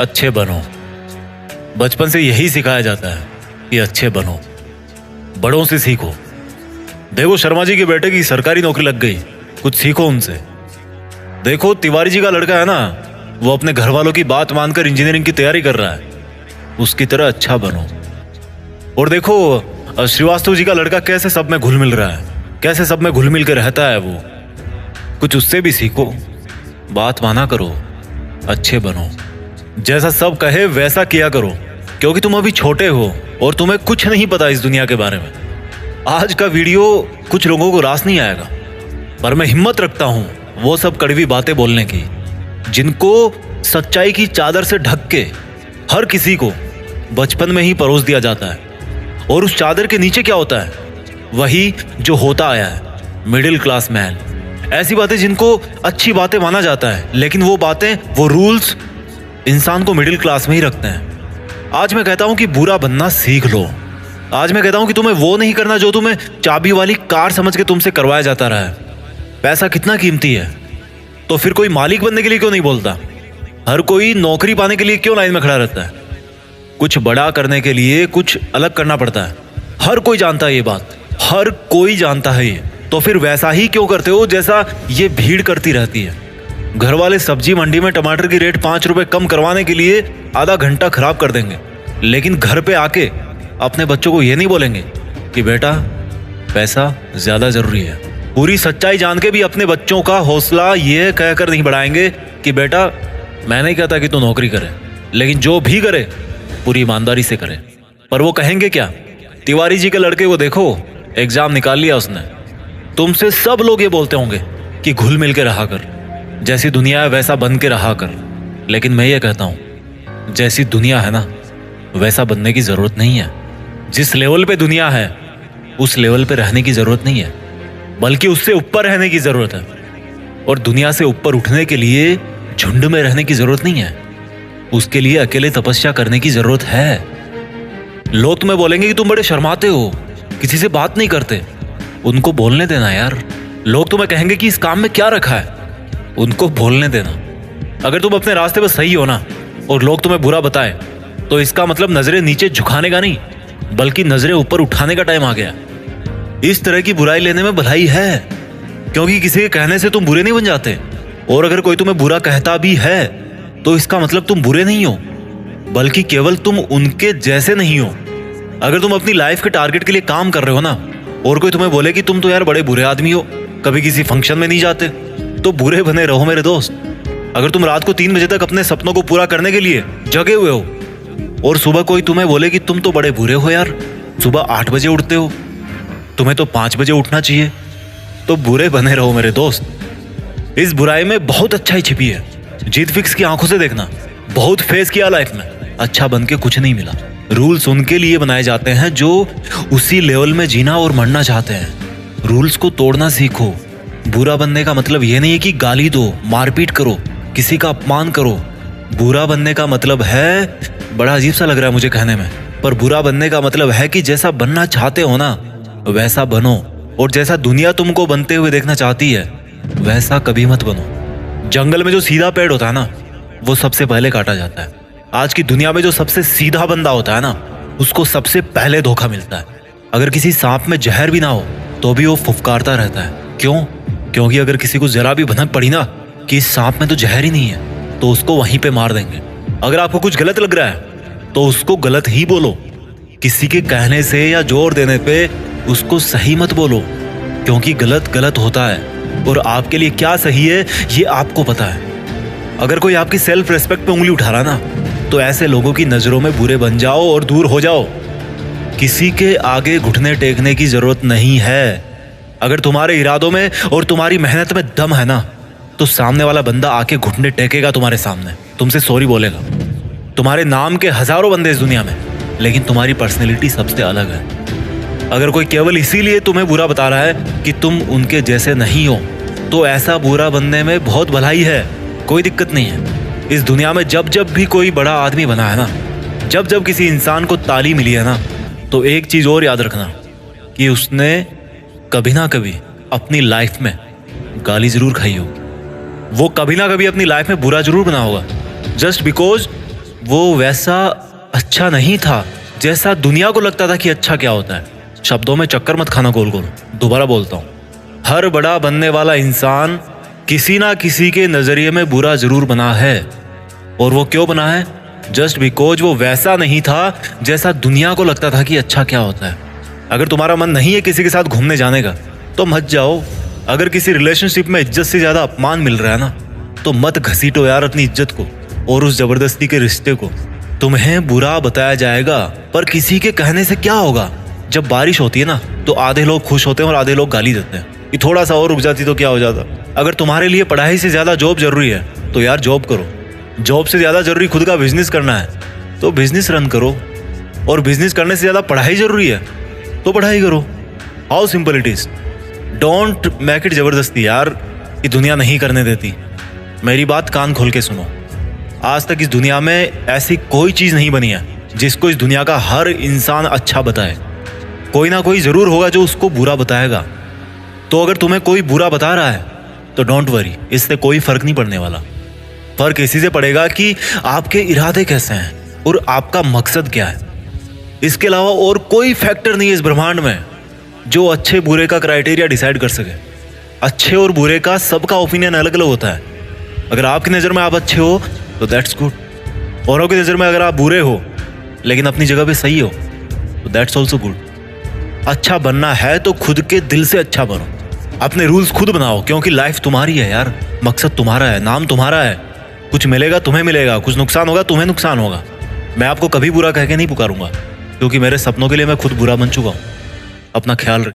अच्छे बनो। बचपन से यही सिखाया जाता है कि अच्छे बनो, बड़ों से सीखो। देखो शर्मा जी के बेटे की सरकारी नौकरी लग गई, कुछ सीखो उनसे। देखो तिवारी जी का लड़का है ना, वो अपने घर वालों की बात मानकर इंजीनियरिंग की तैयारी कर रहा है, उसकी तरह अच्छा बनो। और देखो श्रीवास्तव जी का लड़का कैसे सब में घुल मिल रहा है, कैसे सब में घुल मिल के रहता है, वो कुछ उससे भी सीखो। बात माना करो, अच्छे बनो, जैसा सब कहे वैसा किया करो, क्योंकि तुम अभी छोटे हो और तुम्हें कुछ नहीं पता इस दुनिया के बारे में। आज का वीडियो कुछ लोगों को रास नहीं आएगा, पर मैं हिम्मत रखता हूं वो सब कड़वी बातें बोलने की, जिनको सच्चाई की चादर से ढक के हर किसी को बचपन में ही परोस दिया जाता है। और उस चादर के नीचे क्या होता है? वही जो होता आया है, मिडिल क्लास मैन। ऐसी बातें जिनको अच्छी बातें माना जाता है, लेकिन वो बातें, वो रूल्स इंसान को मिडिल क्लास में ही रखते हैं। आज मैं कहता हूं कि बुरा बनना सीख लो। आज मैं कहता हूं कि तुम्हें वो नहीं करना जो तुम्हें चाबी वाली कार समझ के तुमसे करवाया जाता रहा है। पैसा कितना कीमती है, तो फिर कोई मालिक बनने के लिए क्यों नहीं बोलता? हर कोई नौकरी पाने के लिए क्यों लाइन में खड़ा रहता है? कुछ बड़ा करने के लिए कुछ अलग करना पड़ता है। हर कोई जानता है ये बात, हर कोई जानता है ये। तो फिर वैसा ही क्यों करते हो जैसा ये भीड़ करती रहती है? घर वाले सब्जी मंडी में टमाटर की रेट 5 रुपए कम करवाने के लिए आधा घंटा खराब कर देंगे, लेकिन घर पे आके अपने बच्चों को ये नहीं बोलेंगे कि बेटा पैसा ज्यादा जरूरी है। पूरी सच्चाई जान के भी अपने बच्चों का हौसला ये कहकर नहीं बढ़ाएंगे कि बेटा मैं नहीं कहता कि तू नौकरी करे, लेकिन जो भी करे पूरी ईमानदारी से करे। पर वो कहेंगे क्या? तिवारी जी के लड़के को देखो, एग्जाम निकाल लिया उसने। तुमसे सब लोग ये बोलते होंगे कि घुल मिल के रहा कर, जैसी दुनिया है वैसा बन के रहा कर। लेकिन मैं ये कहता हूं, जैसी दुनिया है ना वैसा बनने की जरूरत नहीं है। जिस लेवल पे दुनिया है उस लेवल पे रहने की जरूरत नहीं है, बल्कि उससे ऊपर रहने की जरूरत है। और दुनिया से ऊपर उठने के लिए झुंड में रहने की जरूरत नहीं है, उसके लिए अकेले तपस्या करने की जरूरत है। लोग तुम्हें बोलेंगे कि तुम बड़े शर्माते हो, किसी से बात नहीं करते। उनको बोलने देना यार। लोग तुम्हें कहेंगे कि इस काम में क्या रखा है, उनको बोलने देना। अगर तुम अपने रास्ते पर सही हो ना और लोग तुम्हें बुरा बताए, तो इसका मतलब नजरें नीचे झुकाने का नहीं, बल्कि नजरें ऊपर उठाने का टाइम आ गया। इस तरह की बुराई लेने में भलाई है, क्योंकि किसी के कहने से तुम बुरे नहीं बन जाते। और अगर कोई तुम्हें बुरा कहता भी है तो इसका मतलब तुम बुरे नहीं हो, बल्कि केवल तुम उनके जैसे नहीं हो। अगर तुम अपनी लाइफ के टारगेट के लिए काम कर रहे हो ना, और कोई तुम्हें बोले कि तुम तो यार बड़े बुरे आदमी हो, कभी किसी फंक्शन में नहीं जाते, तो बुरे बने रहो मेरे दोस्त। अगर तुम रात को 3 बजे तक अपने सपनों को पूरा करने के लिए जगे हुए हो, और सुबह कोई तुम्हें बोले कि तुम तो बड़े बुरे हो यार, सुबह 8 बजे उठते हो, तुम्हें तो 5 बजे उठना चाहिए, तो बुरे बने रहो मेरे दोस्त। इस बुराई में बहुत अच्छाई छिपी है। जीत फिक्स की आंखों से देखना। बहुत फेस किया लाइफ में, अच्छा बन के कुछ नहीं मिला। रूल्स उनके लिए बनाए जाते हैं जो उसी लेवल में जीना और मरना चाहते हैं। रूल्स को तोड़ना सीखो। बुरा बनने का मतलब ये नहीं है कि गाली दो, मारपीट करो, किसी का अपमान करो। बुरा बनने का मतलब है, बड़ा अजीब सा लग रहा है मुझे कहने में, पर बुरा बनने का मतलब है कि जैसा बनना चाहते हो ना वैसा बनो, और जैसा दुनिया तुमको बनते हुए देखना चाहती है वैसा कभी मत बनो। जंगल में जो सीधा पेड़ होता है ना वो सबसे पहले काटा जाता है। आज की दुनिया में जो सबसे सीधा बंदा होता है ना उसको सबसे पहले धोखा मिलता है। अगर किसी सांप में जहर भी ना हो तो भी वो फुफकारता रहता है। क्यों? क्योंकि अगर किसी को जरा भी भनक पड़ी ना कि इस सांप में तो जहर ही नहीं है, तो उसको वहीं पे मार देंगे। अगर आपको कुछ गलत लग रहा है तो उसको गलत ही बोलो। किसी के कहने से या जोर देने पे उसको सही मत बोलो, क्योंकि गलत गलत होता है और आपके लिए क्या सही है ये आपको पता है। अगर कोई आपकी सेल्फ रिस्पेक्ट पे उंगली उठा रहा ना, तो ऐसे लोगों की नजरों में बुरे बन जाओ और दूर हो जाओ। किसी के आगे घुटने टेकने की जरूरत नहीं है। अगर तुम्हारे इरादों में और तुम्हारी मेहनत में दम है ना, तो सामने वाला बंदा आके घुटने टेकेगा तुम्हारे सामने, तुमसे सॉरी बोलेगा। तुम्हारे नाम के हजारों बंदे इस दुनिया में, लेकिन तुम्हारी पर्सनैलिटी सबसे अलग है। अगर कोई केवल इसीलिए तुम्हें बुरा बता रहा है कि तुम उनके जैसे नहीं हो, तो ऐसा बुरा बनने में बहुत भलाई है, कोई दिक्कत नहीं है। इस दुनिया में जब जब भी कोई बड़ा आदमी बना है ना, जब जब किसी इंसान को ताली मिली है ना, तो एक चीज और याद रखना कि उसने कभी ना कभी अपनी लाइफ में गाली जरूर खाई होगी। वो कभी ना कभी अपनी लाइफ में बुरा जरूर बना होगा, जस्ट बिकॉज वो वैसा अच्छा नहीं था जैसा दुनिया को लगता था कि अच्छा क्या होता है। शब्दों में चक्कर मत खाना गोल गोल। दोबारा बोलता हूँ, हर बड़ा बनने वाला इंसान किसी ना किसी के नजरिए में बुरा जरूर बना है। और वो क्यों बना है? जस्ट बिकॉज वो वैसा नहीं था जैसा दुनिया को लगता था कि अच्छा क्या होता है। अगर तुम्हारा मन नहीं है किसी के साथ घूमने जाने का तो मत जाओ। अगर किसी रिलेशनशिप में इज्जत से ज्यादा अपमान मिल रहा है ना तो मत घसीटो यार अपनी इज्जत को और उस जबरदस्ती के रिश्ते को। तुम्हें बुरा बताया जाएगा पर किसी के कहने से क्या होगा। जब बारिश होती है ना तो आधे लोग खुश होते हैं और आधे लोग गाली देते हैं कि थोड़ा सा और रुक जाती तो क्या हो जाता। अगर तुम्हारे लिए पढ़ाई से ज्यादा जॉब जरूरी है तो यार जॉब करो। जॉब से ज्यादा जरूरी खुद का बिजनेस करना है तो बिजनेस रन करो। और बिजनेस करने से ज्यादा पढ़ाई जरूरी है तो पढ़ाई करो। How simple it is. Don't make it जबरदस्ती यार कि दुनिया नहीं करने देती। मेरी बात कान खोल के सुनो। आज तक इस दुनिया में ऐसी कोई चीज नहीं बनी है जिसको इस दुनिया का हर इंसान अच्छा बताए। कोई ना कोई जरूर होगा जो उसको बुरा बताएगा। तो अगर तुम्हें कोई बुरा बता रहा है तो डोंट वरी, इससे कोई फर्क नहीं पड़ने वाला। फर्क इसी से पड़ेगा कि आपके इरादे कैसे हैं और आपका मकसद क्या है। इसके अलावा और कोई फैक्टर नहीं है इस ब्रह्मांड में जो अच्छे बुरे का क्राइटेरिया डिसाइड कर सके। अच्छे और बुरे का सबका ओपिनियन अलग अलग होता है। अगर आपकी नज़र में आप अच्छे हो तो दैट्स गुड। औरों की नज़र में अगर आप बुरे हो लेकिन अपनी जगह पे सही हो तो दैट्स ऑल्सो गुड। अच्छा बनना है तो खुद के दिल से अच्छा बनो। अपने रूल्स खुद बनाओ क्योंकि लाइफ तुम्हारी है यार। मकसद तुम्हारा है, नाम तुम्हारा है। कुछ मिलेगा तुम्हें मिलेगा, कुछ नुकसान होगा तुम्हें नुकसान होगा। मैं आपको कभी बुरा कह के नहीं पुकारूंगा क्योंकि मेरे सपनों के लिए मैं खुद बुरा बन चुका हूँ। अपना ख्याल रखिए।